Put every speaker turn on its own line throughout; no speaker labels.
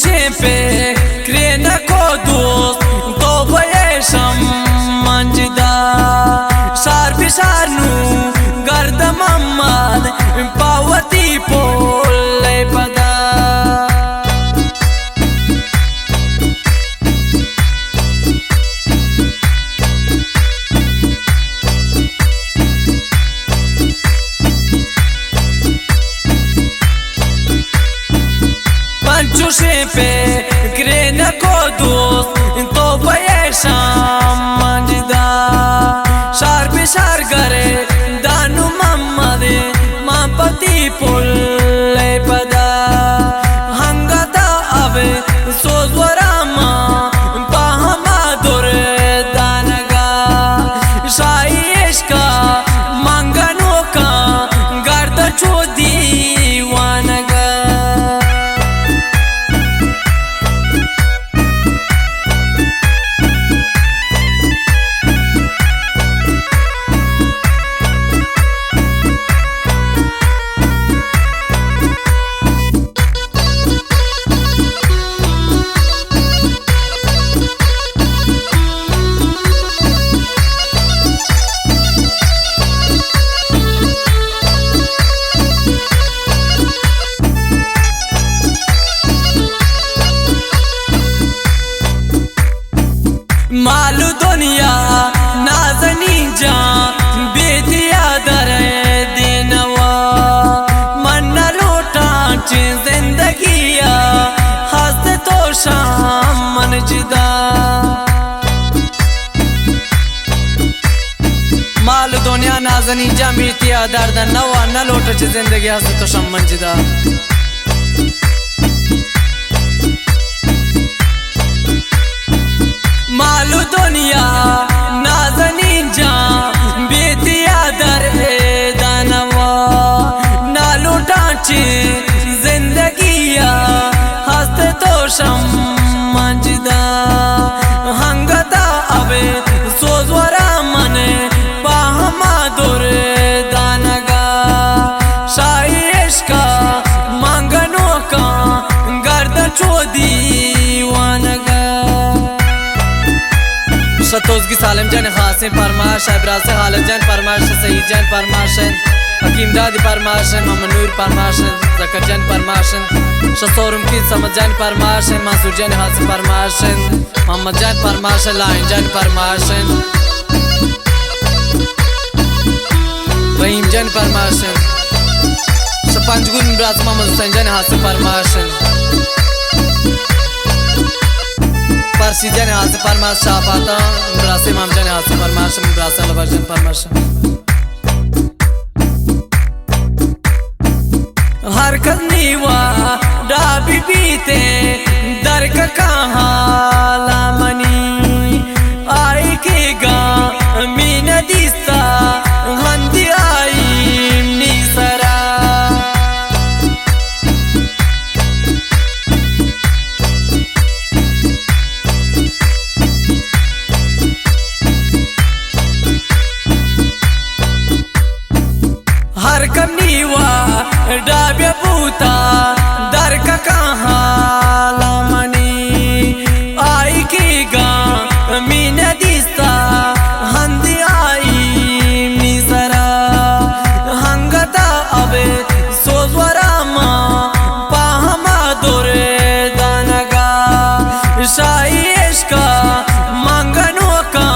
पंचुशे पे क्रेन को दोस्त तो बयेशम मंजदा शार पिशारनु गर्द मम्मद पावती पोले पदा पंचुशे पे क्रेन को दोस्त तो बयेशम मंजदा शार पिशार करे दानु मम्मद मापति पुल्ले पदा हंगता अबे सोजवरामा पाहमा दुरे दानगा शाइश का मंगनो का गर्द चोदी वानगा मालू दुनिया नाजनी जा बेदिया दरे देनवा मन लोटांच जिंदगिया हंस तो शाम मन जिदा मालू दुनिया नाजनी जा बेदिया दर्द नवा न लोटांच जिंदगी हंस तो शाम मन जिदा मालू दुनिया नाजनी जा बेतिया दर दानवा नालू टांचे जिंदगिया हंस तो शम मंजदा हंगता अबे सोजवरा मने पाहमा दुरे दानगा शाइश का मंगनो का गर्द चोदी वानगा शतोज़गी सालिम जन खासिम परमाश इब्राज से हालत जन परमाश सईद जन परमाशन हकीम दादी परमाशन मोहम्मद नूर परमाशन जकर जन परमाशन शसोरुम की समझ जन परमाशन मंसूर जन हासिम परमाशन मोहम्मद जन परमाशन लाइन जन परमाशन रहीम जन परमाशन शपंजगुन इब्राज मोहम्मद हुसैन जन हासिम परमाशन परसी जन हासिम परमाश शाफाता इब्राज इमाम जन हासिम परमाश इब्राज अलवर जन परमाश हर कनीवा डाबी बीते दरक कहाँ लामनी आई के गा मीन दिस्ता हंदी आई निसरा हर कनीवा डाबे बूता दरक कहाँ लामनी आई के गा मीन दिस्ता हंदी आई मिसरा हंगता अबे सोजवरा मा पाहमा दुरे दानगा शाइश का मंगनो का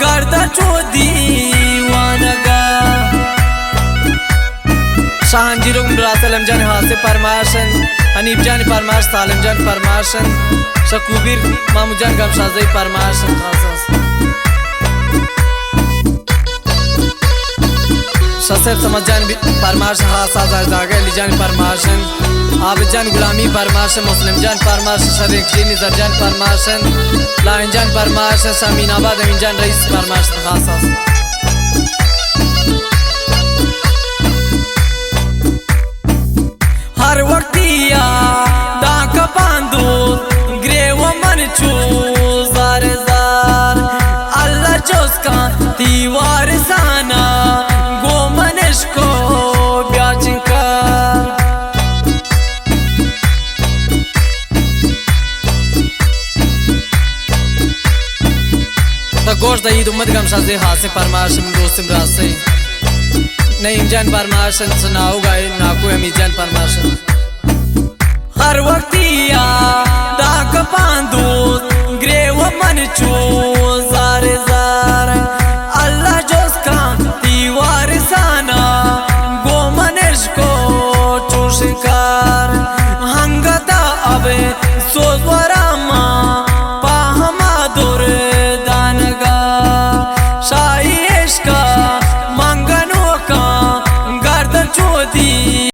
गर्द चोदी वानगा शाहजीरो इब्राज जन हासिम परमाशन हनीफ जन परमाश सालिम जन परमाशन शकुबीर मामू जन गमशाजी परमाशन शसेर समझ जन परमाश हासा जागे जन परमाशन आबिद जन गुलामी परमाशन मुस्लिम जन परमाशन शरीक जी निजर जन परमाशन लाइन जन परमाशन समीनाबाद अमीन जन रईस परमाशन खासा हर वक्तिया डाक बांधो ग्रेव मन चू जार जार अल्लाह जोस्का दीवार साना गो मनश को ब्याचिंका गोश दईद उम्मत गम शादी हासे फरमाशन दोस्तम रासे नईम जैन फरमाशन सुनाओ गाय नाकू अमी जैन फरमाशन हर वक्तिया डाक पांदू ग्रेव मन चूत